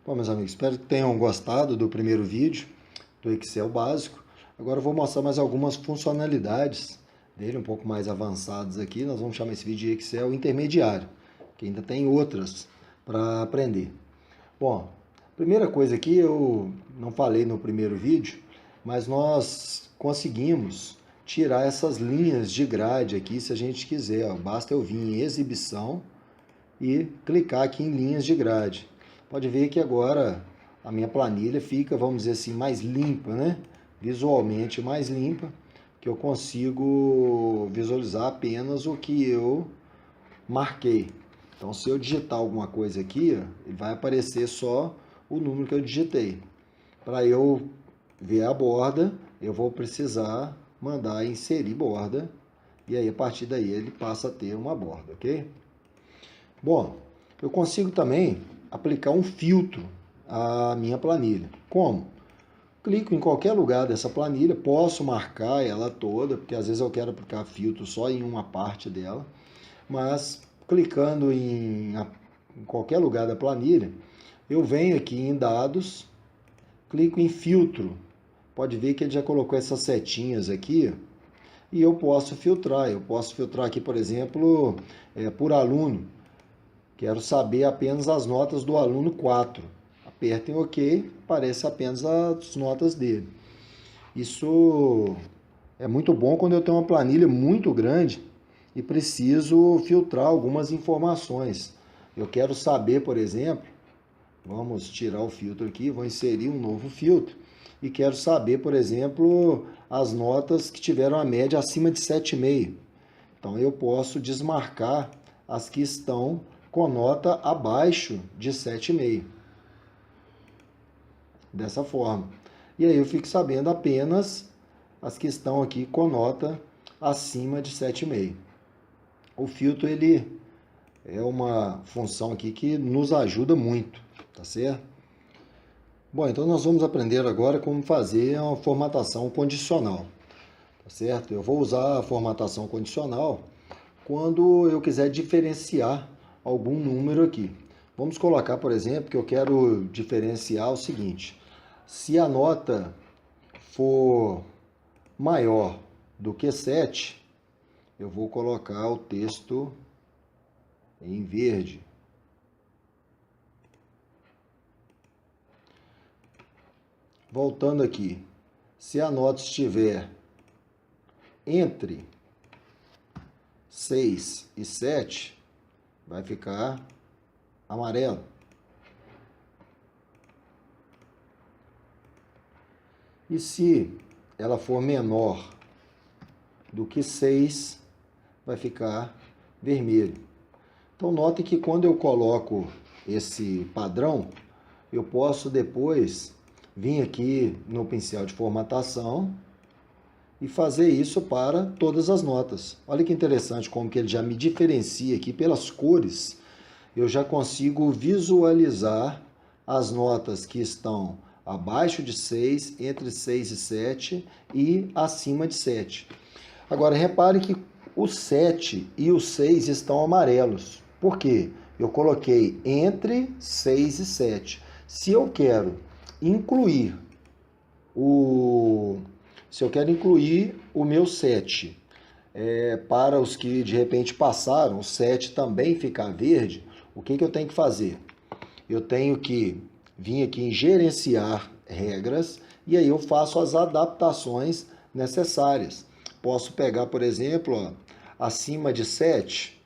Bom, meus amigos, espero que tenham gostado do primeiro vídeo do Excel básico. Agora eu vou mostrar mais algumas funcionalidades dele, um pouco mais avançadas aqui. Nós vamos chamar esse vídeo de Excel intermediário, que ainda tem outras para aprender. Bom, primeira coisa aqui, eu não falei no primeiro vídeo, mas nós conseguimos tirar essas linhas de grade aqui se a gente quiser. Ó. Basta eu vir em exibição e clicar aqui em linhas de grade. Pode ver que agora a minha planilha fica, vamos dizer assim, mais limpa, né? Visualmente mais limpa, que eu consigo visualizar apenas o que eu marquei. Então, se eu digitar alguma coisa aqui, vai aparecer só o número que eu digitei. Para eu ver a borda, eu vou precisar mandar inserir borda, e aí a partir daí ele passa a ter uma borda, ok? Bom, eu consigo também aplicar um filtro à minha planilha. Como? Clico em qualquer lugar dessa planilha, posso marcar ela toda, porque às vezes eu quero aplicar filtro só em uma parte dela, mas clicando em qualquer lugar da planilha, eu venho aqui em dados, clico em filtro. Pode ver que ele já colocou essas setinhas aqui e eu posso filtrar. Eu posso filtrar aqui, por exemplo, por aluno. Quero saber apenas as notas do aluno 4. Apertem OK, aparece apenas as notas dele. Isso é muito bom quando eu tenho uma planilha muito grande e preciso filtrar algumas informações. Eu quero saber, por exemplo, vamos tirar o filtro aqui, vou inserir um novo filtro. E quero saber, por exemplo, as notas que tiveram a média acima de 7,5. Então eu posso desmarcar as que estão com nota abaixo de 7,5. Dessa forma. E aí eu fico sabendo apenas as que estão aqui com nota acima de 7,5. O filtro, ele é uma função aqui que nos ajuda muito, tá certo? Bom, então nós vamos aprender agora como fazer uma formatação condicional, tá certo? Eu vou usar a formatação condicional quando eu quiser diferenciar algum número aqui. Vamos colocar, por exemplo, que eu quero diferenciar o seguinte: se a nota for maior do que 7, eu vou colocar o texto em verde. Voltando aqui, se a nota estiver entre 6 e 7, vai ficar amarelo. E se ela for menor do que 6, vai ficar vermelho. Então, note que quando eu coloco esse padrão, eu posso depois vir aqui no pincel de formatação e fazer isso para todas as notas. Olha que interessante como que ele já me diferencia aqui pelas cores. Eu já consigo visualizar as notas que estão abaixo de 6, entre 6 e 7 e acima de 7. Agora, repare que o 7 e o 6 estão amarelos. Por quê? Eu coloquei entre 6 e 7. Se eu quero incluir o meu 7 para os que de repente passaram, o 7 também ficar verde, o que eu tenho que fazer? Eu tenho que vir aqui em gerenciar regras e aí eu faço as adaptações necessárias. Posso pegar, por exemplo, ó, acima de 7,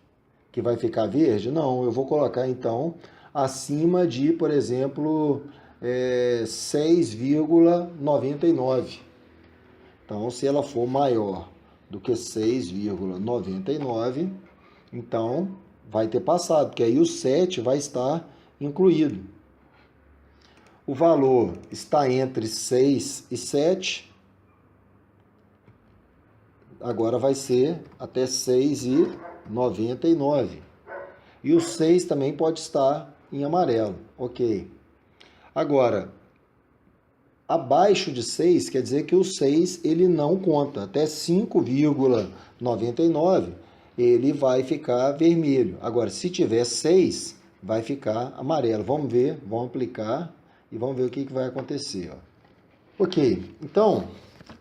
que vai ficar verde? Não, eu vou colocar então acima de, por exemplo, 6,99. Então, se ela for maior do que 6,99, então vai ter passado, porque aí o 7 vai estar incluído. O valor está entre 6 e 7, agora vai ser até 6,99. E o 6 também pode estar em amarelo, ok. Agora, abaixo de 6 quer dizer que o 6 ele não conta. Até 5,99 ele vai ficar vermelho. Agora, se tiver 6, vai ficar amarelo. Vamos ver, vamos aplicar e vamos ver o que vai acontecer. Ó. Ok, então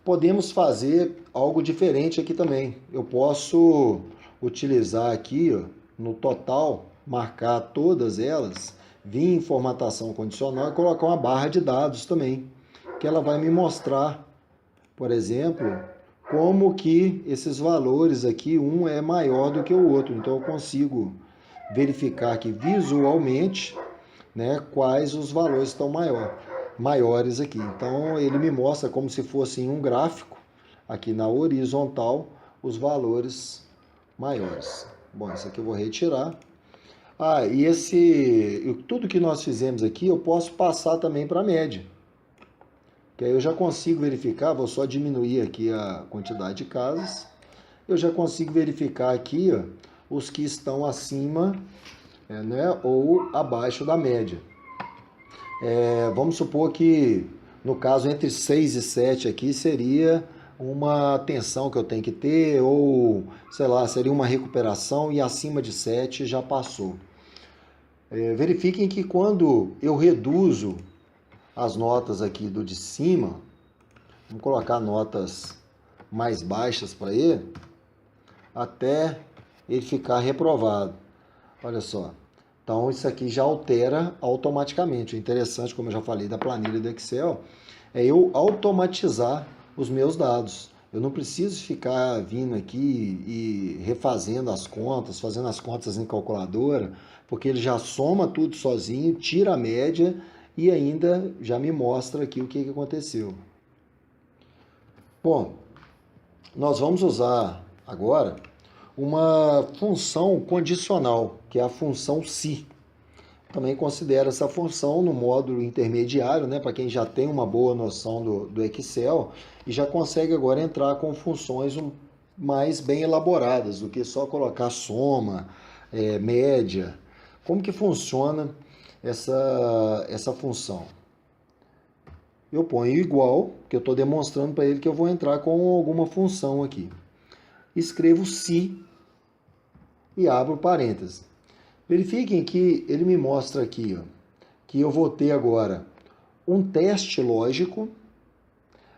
podemos fazer algo diferente aqui também. Eu posso utilizar aqui, ó, no total, marcar todas elas, vir em formatação condicional e colocar uma barra de dados também, que ela vai me mostrar, por exemplo, como que esses valores aqui, um é maior do que o outro. Então eu consigo verificar aqui visualmente, né, quais os valores estão maiores aqui. Então ele me mostra como se fosse em um gráfico, aqui na horizontal, os valores maiores. Bom, isso aqui eu vou retirar. Ah, e tudo que nós fizemos aqui eu posso passar também para a média. Que aí eu já consigo verificar, vou só diminuir aqui a quantidade de casas. Eu já consigo verificar aqui, ó, os que estão acima, né, ou abaixo da média. Vamos supor que, no caso, entre 6 e 7 aqui seria uma tensão que eu tenho que ter, ou, sei lá, seria uma recuperação e acima de 7 já passou. Verifiquem que quando eu reduzo as notas aqui do de cima, vamos colocar notas mais baixas para ele, até ele ficar reprovado. Olha só. Então, isso aqui já altera automaticamente. O interessante, como eu já falei, da planilha do Excel, é eu automatizar os meus dados. Eu não preciso ficar vindo aqui e refazendo as contas, fazendo as contas em calculadora, porque ele já soma tudo sozinho, tira a média e ainda já me mostra aqui o que aconteceu. Bom, nós vamos usar agora uma função condicional, que é a função se. Também considero essa função no módulo intermediário, né, para quem já tem uma boa noção do Excel e já consegue agora entrar com funções mais bem elaboradas do que só colocar soma, média. Como que funciona essa função? Eu ponho igual, que eu estou demonstrando para ele que eu vou entrar com alguma função aqui. Escrevo se e abro parênteses. Verifiquem que ele me mostra aqui, ó, que eu vou ter agora um teste lógico.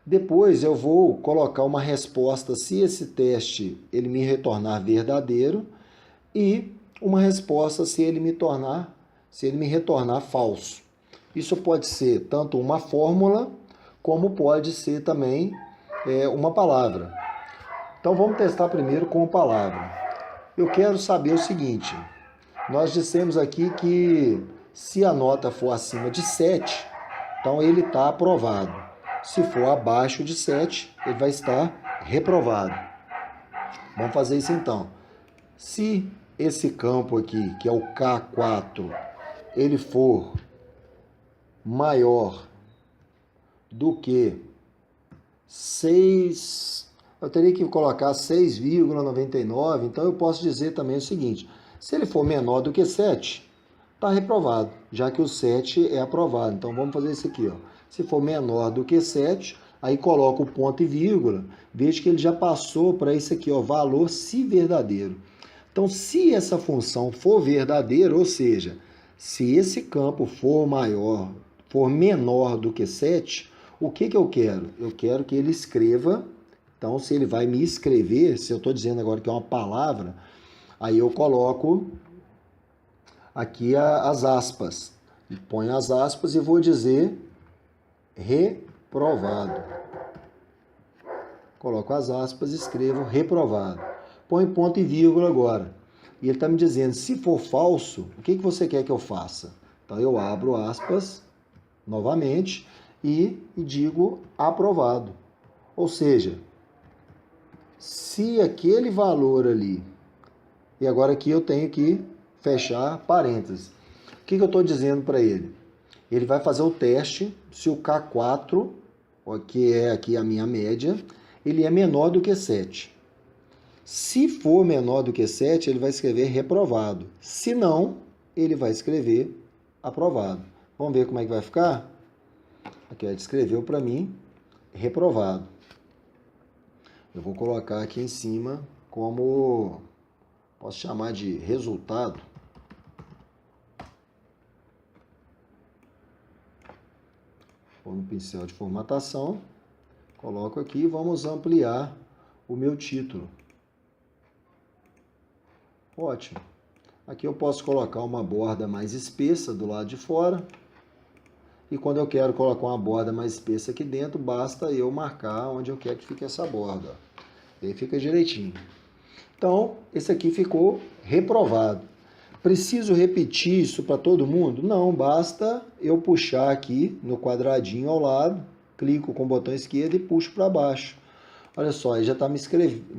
Depois eu vou colocar uma resposta se esse teste ele me retornar verdadeiro e uma resposta se ele me retornar falso. Isso pode ser tanto uma fórmula como pode ser também uma palavra. Então vamos testar primeiro com a palavra. Eu quero saber o seguinte: nós dissemos aqui que se a nota for acima de 7, então ele está aprovado. Se for abaixo de 7, ele vai estar reprovado. Vamos fazer isso então. Se esse campo aqui, que é o K4, ele for maior do que 6, eu teria que colocar 6,99, então eu posso dizer também o seguinte: se ele for menor do que 7, está reprovado, já que o 7 é aprovado. Então vamos fazer isso aqui, ó. Se for menor do que 7, aí coloco o ponto e vírgula, veja que ele já passou para isso aqui, ó, valor se verdadeiro. Então, se essa função for verdadeira, ou seja, se esse campo for menor do que 7, o que eu quero? Eu quero que ele escreva. Então, se ele vai me escrever, se eu estou dizendo agora que é uma palavra, aí eu coloco aqui as aspas. Ponho as aspas e vou dizer reprovado. Coloco as aspas e escrevo reprovado. Põe ponto e vírgula agora. E ele está me dizendo, se for falso, o que você quer que eu faça? Então eu abro aspas novamente e digo aprovado. Ou seja, se aquele valor ali, e agora aqui eu tenho que fechar parênteses. O que eu estou dizendo para ele? Ele vai fazer o teste se o K4, que é aqui a minha média, ele é menor do que 7. Se for menor do que 7, ele vai escrever reprovado. Se não, ele vai escrever aprovado. Vamos ver como é que vai ficar? Aqui ele escreveu para mim reprovado. Eu vou colocar aqui em cima como, posso chamar de resultado. for no pincel de formatação, coloco aqui e vamos ampliar o meu título. Ótimo. Aqui eu posso colocar uma borda mais espessa do lado de fora. E quando eu quero colocar uma borda mais espessa aqui dentro, basta eu marcar onde eu quero que fique essa borda. E aí fica direitinho. Então, esse aqui ficou reprovado. Preciso repetir isso para todo mundo? Não, basta eu puxar aqui no quadradinho ao lado, clico com o botão esquerdo e puxo para baixo. Olha só, ele já está me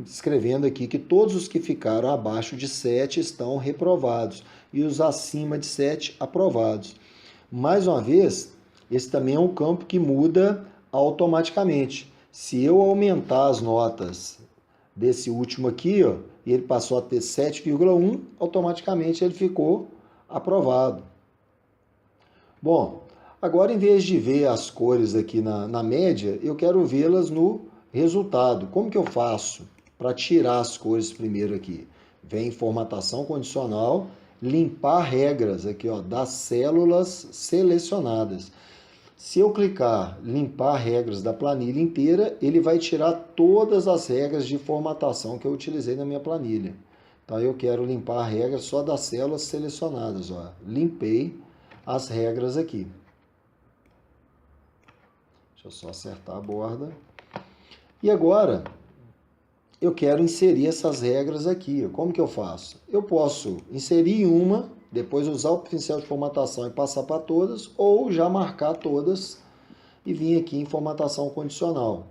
escrevendo aqui que todos os que ficaram abaixo de 7 estão reprovados e os acima de 7 aprovados. Mais uma vez, esse também é um campo que muda automaticamente. Se eu aumentar as notas desse último aqui, ó, e ele passou a ter 7,1, automaticamente ele ficou aprovado. Bom, agora em vez de ver as cores aqui na média, eu quero vê-las no resultado. Como que eu faço para tirar as cores primeiro aqui? Vem em formatação condicional, limpar regras aqui, ó, das células selecionadas. Se eu clicar limpar regras da planilha inteira, ele vai tirar todas as regras de formatação que eu utilizei na minha planilha. Então eu quero limpar a regra só das células selecionadas, ó. Limpei as regras aqui. Deixa eu só acertar a borda. E agora, eu quero inserir essas regras aqui. Como que eu faço? Eu posso inserir uma, depois usar o pincel de formatação e passar para todas, ou já marcar todas e vir aqui em formatação condicional.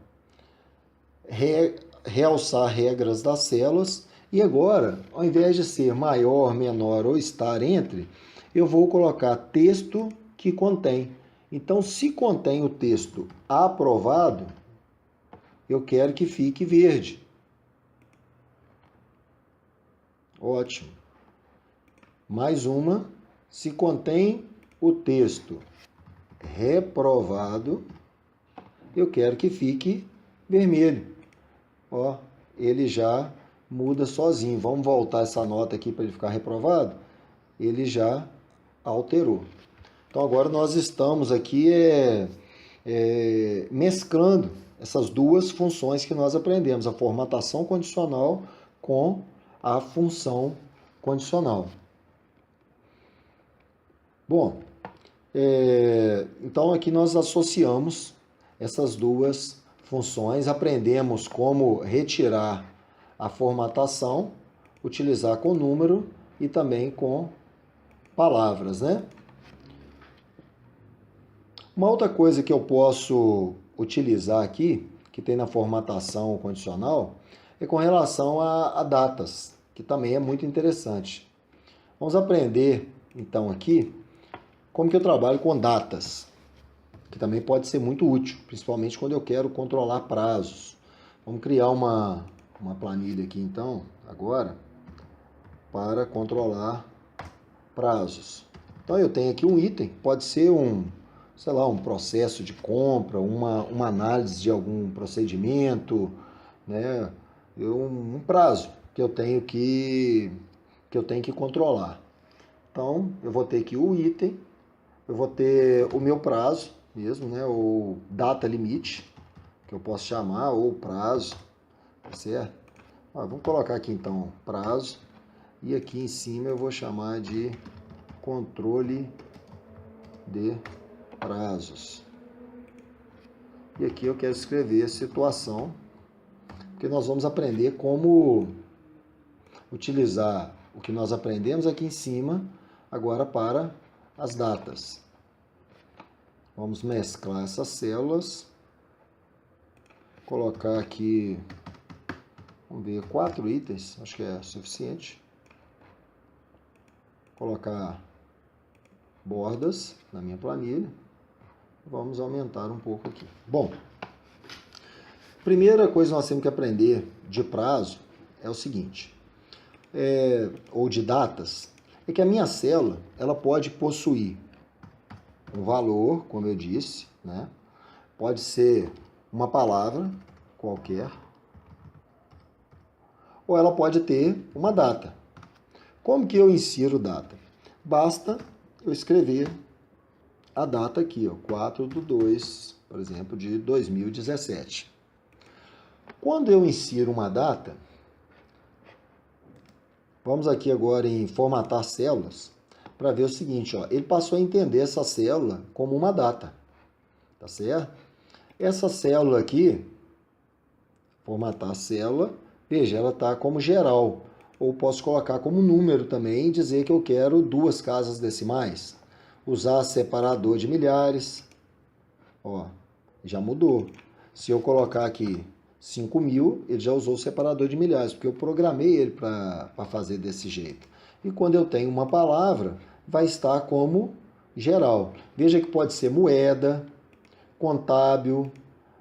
Realçar regras das células. E agora, ao invés de ser maior, menor ou estar entre, eu vou colocar texto que contém. Então, se contém o texto aprovado, eu quero que fique verde. Ótimo. Mais uma. Se contém o texto reprovado, eu quero que fique vermelho. Ó, ele já muda sozinho. Vamos voltar essa nota aqui para ele ficar reprovado? Ele já alterou. Então, agora nós estamos aqui mesclando essas duas funções que nós aprendemos, a formatação condicional com a função condicional. Bom, então aqui nós associamos essas duas funções, aprendemos como retirar a formatação, utilizar com número e também com palavras, né? Uma outra coisa que eu posso utilizar aqui, que tem na formatação condicional, é com relação a datas, que também é muito interessante. Vamos aprender, então, aqui, como que eu trabalho com datas, que também pode ser muito útil, principalmente quando eu quero controlar prazos. Vamos criar uma planilha aqui, então, agora, para controlar prazos. Então, eu tenho aqui um item, pode ser sei lá, um processo de compra, uma análise de algum procedimento, né? Um prazo que eu tenho que controlar. Então, eu vou ter aqui o item, eu vou ter o meu prazo mesmo, né? Ou data limite, que eu posso chamar, ou prazo, tá certo? Vamos colocar aqui então prazo, e aqui em cima eu vou chamar de controle de prazos. E aqui eu quero escrever situação, porque nós vamos aprender como utilizar o que nós aprendemos aqui em cima, agora para as datas. Vamos mesclar essas células, colocar aqui, vamos ver, 4 itens, acho que é suficiente. Colocar bordas na minha planilha. Vamos aumentar um pouco aqui. Bom, primeira coisa que nós temos que aprender de prazo é o seguinte, ou de datas, é que a minha célula, ela pode possuir um valor, como eu disse, né? Pode ser uma palavra qualquer, ou ela pode ter uma data. Como que eu insiro data? Basta eu escrever a data aqui, ó, 4/2, por exemplo, de 2017. Quando eu insiro uma data, vamos aqui agora em formatar células, para ver o seguinte, ó, ele passou a entender essa célula como uma data, tá certo? Essa célula aqui, formatar a célula, veja, ela está como geral, ou posso colocar como número também e dizer que eu quero 2 casas decimais. Usar separador de milhares, ó, já mudou. Se eu colocar aqui 5.000, ele já usou o separador de milhares, porque eu programei ele para fazer desse jeito. E quando eu tenho uma palavra, vai estar como geral. Veja que pode ser moeda, contábil,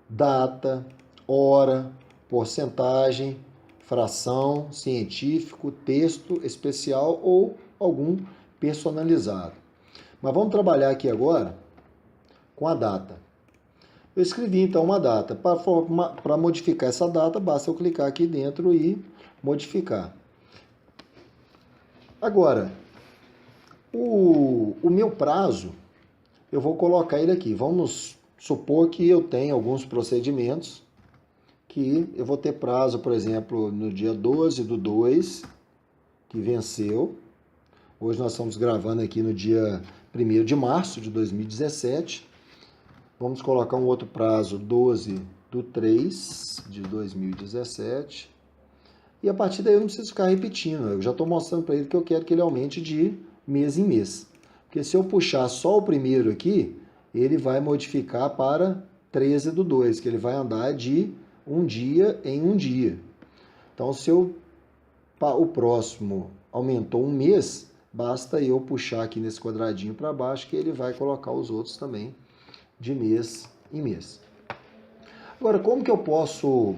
data, hora, porcentagem, fração, científico, texto especial ou algum personalizado. Mas vamos trabalhar aqui agora com a data. Eu escrevi então uma data. Para modificar essa data, basta eu clicar aqui dentro e modificar. Agora, o meu prazo, eu vou colocar ele aqui. Vamos supor que eu tenho alguns procedimentos que eu vou ter prazo, por exemplo, no dia 12/2, que venceu. Hoje nós estamos gravando aqui no dia 1º de março de 2017. Vamos colocar um outro prazo, 12/3 de 2017. E a partir daí eu não preciso ficar repetindo. Eu já estou mostrando para ele que eu quero que ele aumente de mês em mês. Porque se eu puxar só o primeiro aqui, ele vai modificar para 13/2, que ele vai andar de um dia em um dia. Então, se o próximo aumentou um mês, basta eu puxar aqui nesse quadradinho para baixo que ele vai colocar os outros também de mês em mês. Agora, como que eu posso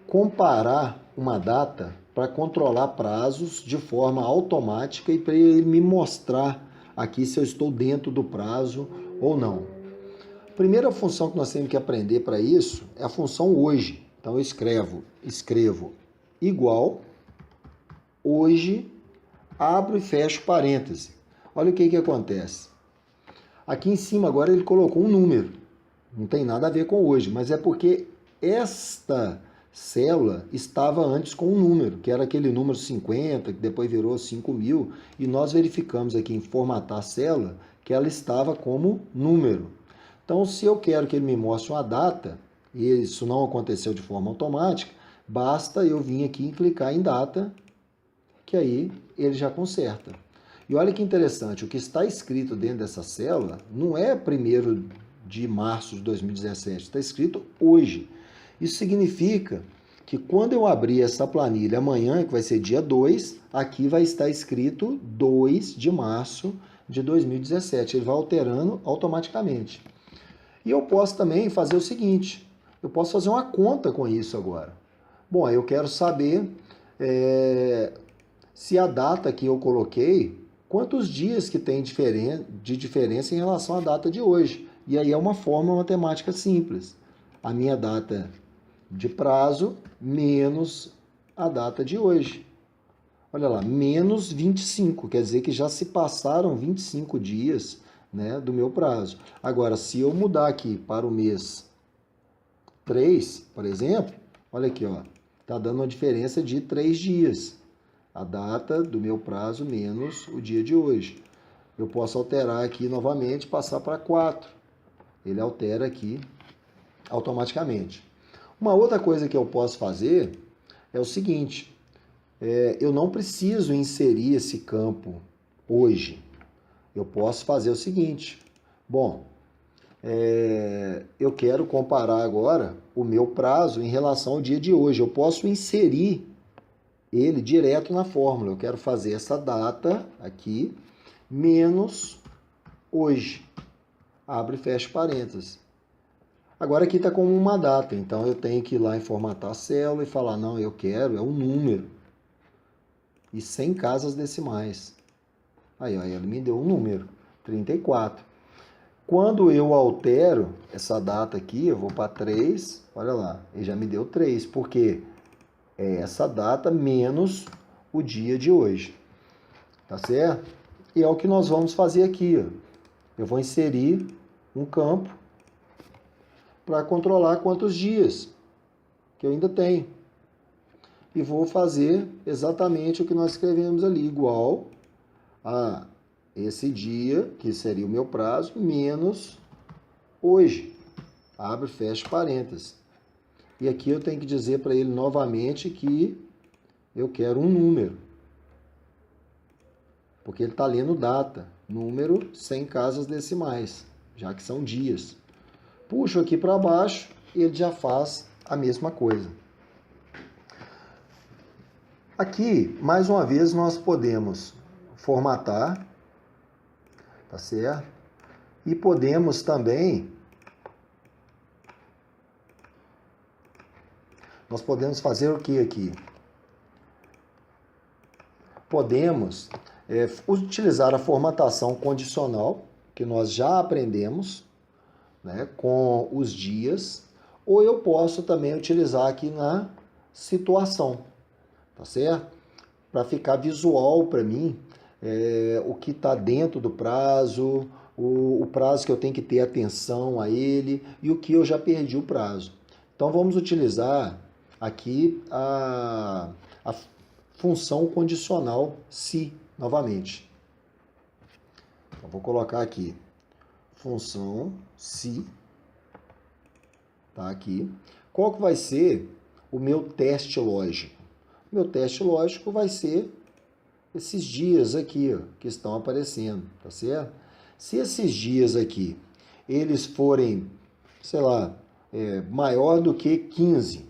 comparar uma data para controlar prazos de forma automática e para ele me mostrar aqui se eu estou dentro do prazo ou não? A primeira função que nós temos que aprender para isso é a função hoje. Então eu escrevo igual, hoje, abro e fecho parêntese. Olha o que acontece. Aqui em cima agora ele colocou um número. Não tem nada a ver com hoje, mas é porque esta célula estava antes com um número, que era aquele número 50, que depois virou 5.000, e nós verificamos aqui em formatar a célula que ela estava como número. Então, se eu quero que ele me mostre uma data, e isso não aconteceu de forma automática, basta eu vir aqui e clicar em data, que aí ele já conserta. E olha que interessante, o que está escrito dentro dessa célula não é 1º de março de 2017, está escrito hoje. Isso significa que quando eu abrir essa planilha amanhã, que vai ser dia 2, aqui vai estar escrito 2 de março de 2017. Ele vai alterando automaticamente. E eu posso também fazer o seguinte, eu posso fazer uma conta com isso agora. Bom, eu quero saber se a data que eu coloquei, quantos dias que tem de diferença em relação à data de hoje. E aí é uma fórmula matemática simples. A minha data de prazo menos a data de hoje. Olha lá, menos 25, quer dizer que já se passaram 25 dias, né, do meu prazo. Agora, se eu mudar aqui para o mês 3, por exemplo, olha aqui, ó, tá dando uma diferença de 3 dias. A data do meu prazo menos o dia de hoje. Eu posso alterar aqui novamente, passar para 4. Ele altera aqui automaticamente. Uma outra coisa que eu posso fazer é o seguinte, eu não preciso inserir esse campo hoje. Eu posso fazer o seguinte, bom, eu quero comparar agora o meu prazo em relação ao dia de hoje. Eu posso inserir ele direto na fórmula. Eu quero fazer essa data aqui menos hoje. Abre e fecha parênteses. Agora aqui está como uma data, então eu tenho que ir lá em formatar a célula e falar, não, eu quero, é um número. E sem casas decimais. Aí, ó, ele me deu um número, 34. Quando eu altero essa data aqui, eu vou para 3, olha lá, ele já me deu 3, porque é essa data menos o dia de hoje. Tá certo? E é o que nós vamos fazer aqui, ó. eu vou inserir um campo para controlar quantos dias que eu ainda tenho. E vou fazer exatamente o que nós escrevemos ali, igual a esse dia, que seria o meu prazo, menos hoje. Abre e fecha parênteses. E aqui eu tenho que dizer para ele novamente que eu quero um número. Porque ele está lendo data, número sem casas decimais, já que são dias. Puxo aqui para baixo e ele já faz a mesma coisa. Aqui, mais uma vez, nós podemos formatar, tá certo? E podemos também, nós podemos fazer o que aqui? Podemos utilizar a formatação condicional, que nós já aprendemos, né, com os dias, ou eu posso também utilizar aqui na situação, tá certo? Para ficar visual para mim, o que está dentro do prazo, o prazo que eu tenho que ter atenção a ele e o que eu já perdi o prazo. Então vamos utilizar aqui a função condicional se, novamente. Então, vou colocar aqui função se, tá aqui. Qual que vai ser o meu teste lógico? Meu teste lógico vai ser esses dias aqui, ó, que estão aparecendo, tá certo? Se esses dias aqui, eles forem, sei lá, maior do que 15,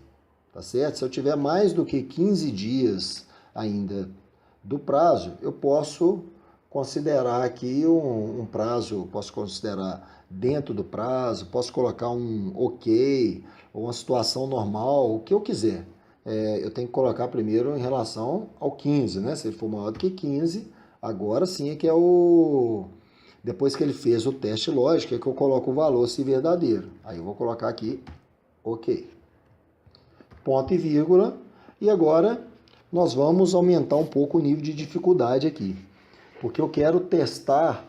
tá certo? Se eu tiver mais do que 15 dias ainda do prazo, eu posso considerar aqui um prazo, posso considerar dentro do prazo, posso colocar um ok, ou uma situação normal, o que eu quiser. Eu tenho que colocar primeiro em relação ao 15, né? Se ele for maior do que 15, agora sim é que é o... Depois que ele fez o teste lógico, é que eu coloco o valor se verdadeiro. Aí eu vou colocar aqui, ok. Ponto e vírgula. E agora nós vamos aumentar um pouco o nível de dificuldade aqui. Porque eu quero testar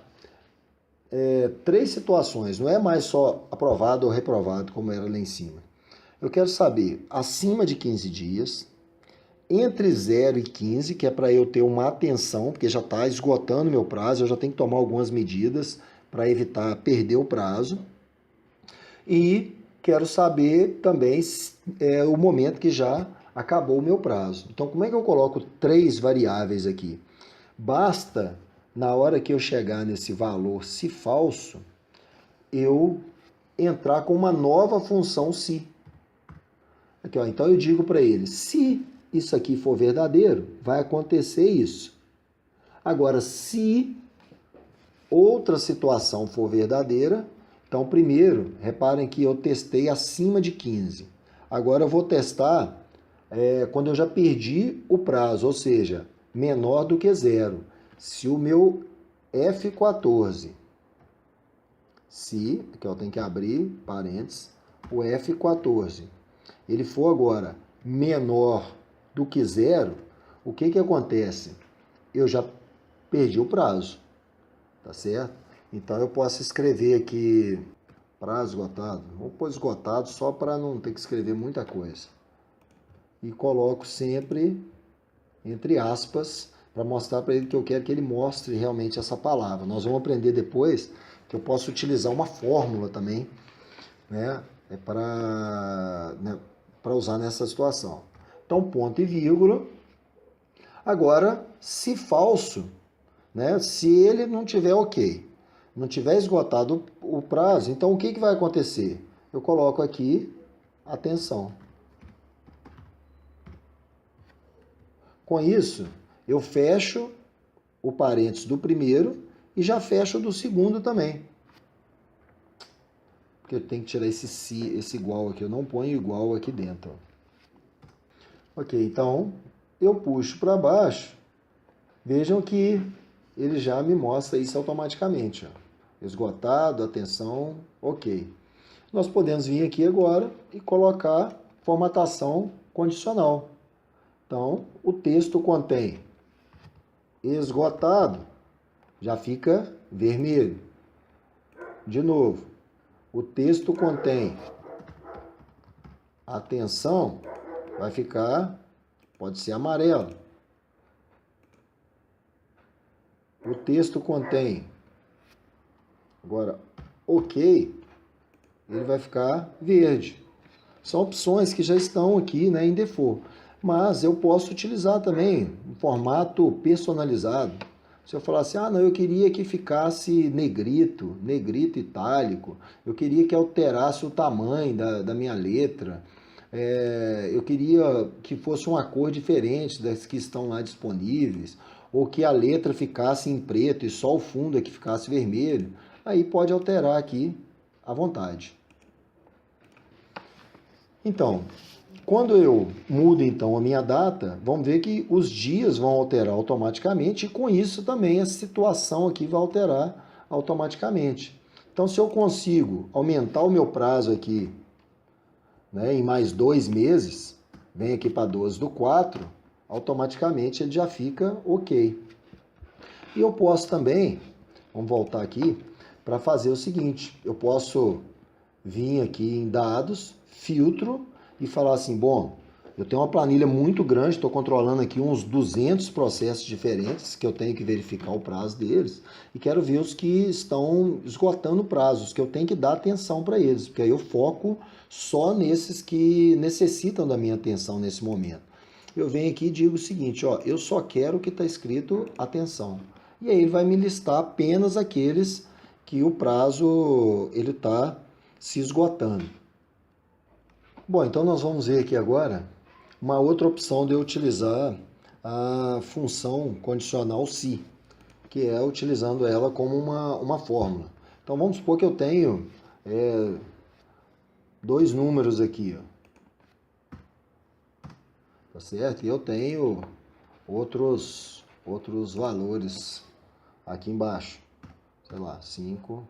3 situações. Não é mais só aprovado ou reprovado, como era lá em cima. Eu quero saber acima de 15 dias, entre 0 e 15, que é para eu ter uma atenção, porque já está esgotando meu prazo, eu já tenho que tomar algumas medidas para evitar perder o prazo. E quero saber também o momento que já acabou o meu prazo. Então, como é que eu coloco 3 variáveis aqui? Basta, na hora que eu chegar nesse valor se falso, eu entrar com uma nova função se. Aqui, ó, então eu digo para ele, se isso aqui for verdadeiro, vai acontecer isso. Agora, se outra situação for verdadeira, então primeiro, reparem que eu testei acima de 15. Agora eu vou testar quando eu já perdi o prazo, ou seja, menor do que 0. Se o meu F14, se, aqui eu tenho que abrir parênteses, o F14, ele for agora menor do que 0, o que acontece? Eu já perdi o prazo, tá certo? Então eu posso escrever aqui prazo esgotado, vou pôr esgotado só para não ter que escrever muita coisa. E coloco sempre entre aspas para mostrar para ele que eu quero que ele mostre realmente essa palavra. Nós vamos aprender depois que eu posso utilizar uma fórmula também, né? Para usar nessa situação. Então, ponto e vírgula. Agora, se falso, né? Se ele não tiver ok, não tiver esgotado o prazo, então o que vai acontecer? Eu coloco aqui, atenção. Com isso, eu fecho o parênteses do primeiro e já fecho do segundo também. Porque eu tenho que tirar esse se, esse igual aqui, eu não ponho igual aqui dentro. Ok, então eu puxo para baixo, vejam que ele já me mostra isso automaticamente. Ó. Esgotado, atenção, ok. Nós podemos vir aqui agora e colocar formatação condicional. Então, o texto contém esgotado, já fica vermelho. De novo, o texto contém atenção, vai ficar, pode ser amarelo. O texto contém, agora, ok, ele vai ficar verde. São opções que já estão aqui, né, em default. Mas eu posso utilizar também um formato personalizado. Se eu falar assim, ah, não, eu queria que ficasse negrito, negrito itálico, eu queria que alterasse o tamanho da minha letra, eu queria que fosse uma cor diferente das que estão lá disponíveis, ou que a letra ficasse em preto e só o fundo é que ficasse vermelho, aí pode alterar aqui à vontade. Então, quando eu mudo então a minha data, vamos ver que os dias vão alterar automaticamente e com isso também a situação aqui vai alterar automaticamente. Então, se eu consigo aumentar o meu prazo aqui, né, em mais 2 meses, vem aqui para 12/4, automaticamente ele já fica ok. E eu posso também, vamos voltar aqui, para fazer o seguinte, eu posso vir aqui em dados, filtro e falar assim, bom, eu tenho uma planilha muito grande, estou controlando aqui uns 200 processos diferentes que eu tenho que verificar o prazo deles e quero ver os que estão esgotando prazos, que eu tenho que dar atenção para eles, porque aí eu foco só nesses que necessitam da minha atenção nesse momento. Eu venho aqui e digo o seguinte, ó, eu só quero o que está escrito atenção. E aí ele vai me listar apenas aqueles que o prazo ele está se esgotando. Bom, então nós vamos ver aqui agora uma outra opção de eu utilizar a função condicional se, que é utilizando ela como uma fórmula. Então vamos supor que eu tenho 2 números aqui, ó. Tá certo? E eu tenho outros valores aqui embaixo, sei lá, 5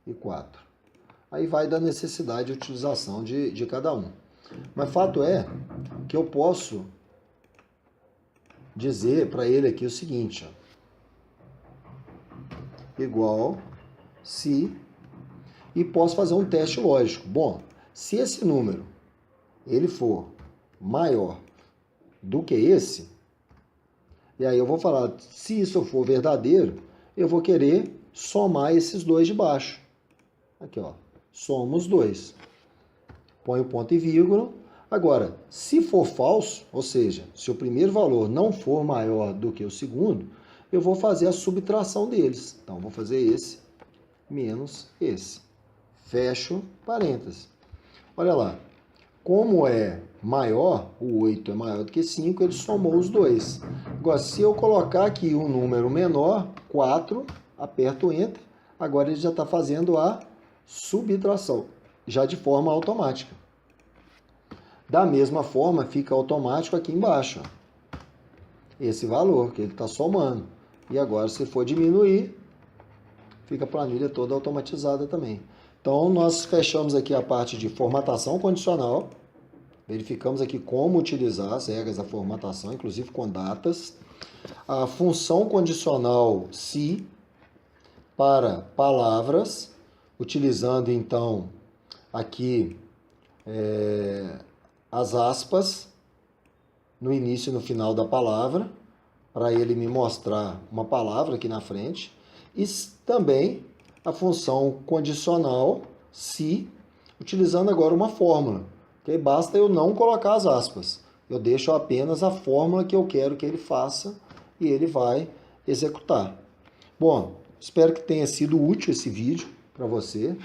e 4. Aí vai da necessidade de utilização de cada um. Mas fato é que eu posso dizer para ele aqui o seguinte, ó, igual se, e posso fazer um teste lógico. Bom, se esse número ele for maior do que esse, e aí eu vou falar, se isso for verdadeiro, eu vou querer somar esses dois de baixo. Aqui, ó, somos 2. Põe o ponto e vírgula. Agora, se for falso, ou seja, se o primeiro valor não for maior do que o segundo, eu vou fazer a subtração deles. Então, vou fazer esse menos esse. Fecho parênteses. Olha lá. Como é maior, o 8 é maior do que 5, ele somou os dois. Agora, se eu colocar aqui um número menor, 4, aperto o Enter, agora ele já está fazendo a subtração, já de forma automática. Da mesma forma, fica automático aqui embaixo, ó, esse valor que ele está somando. E agora, se for diminuir, fica a planilha toda automatizada também. Então, nós fechamos aqui a parte de formatação condicional. Verificamos aqui como utilizar as regras da formatação, inclusive com datas. A função condicional se para palavras, utilizando então aqui as aspas no início e no final da palavra, para ele me mostrar uma palavra aqui na frente. E também a função condicional se, utilizando agora uma fórmula. Okay? Basta eu não colocar as aspas. Eu deixo apenas a fórmula que eu quero que ele faça e ele vai executar. Bom, espero que tenha sido útil esse vídeo para você,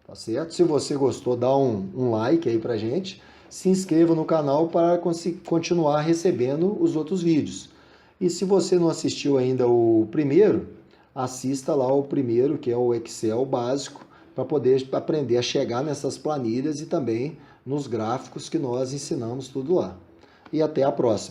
tá certo? Se você gostou, dá um like aí pra gente. Se inscreva no canal para continuar recebendo os outros vídeos. E se você não assistiu ainda o primeiro, assista lá o primeiro, que é o Excel básico, para poder aprender a chegar nessas planilhas e também nos gráficos que nós ensinamos tudo lá. E até a próxima.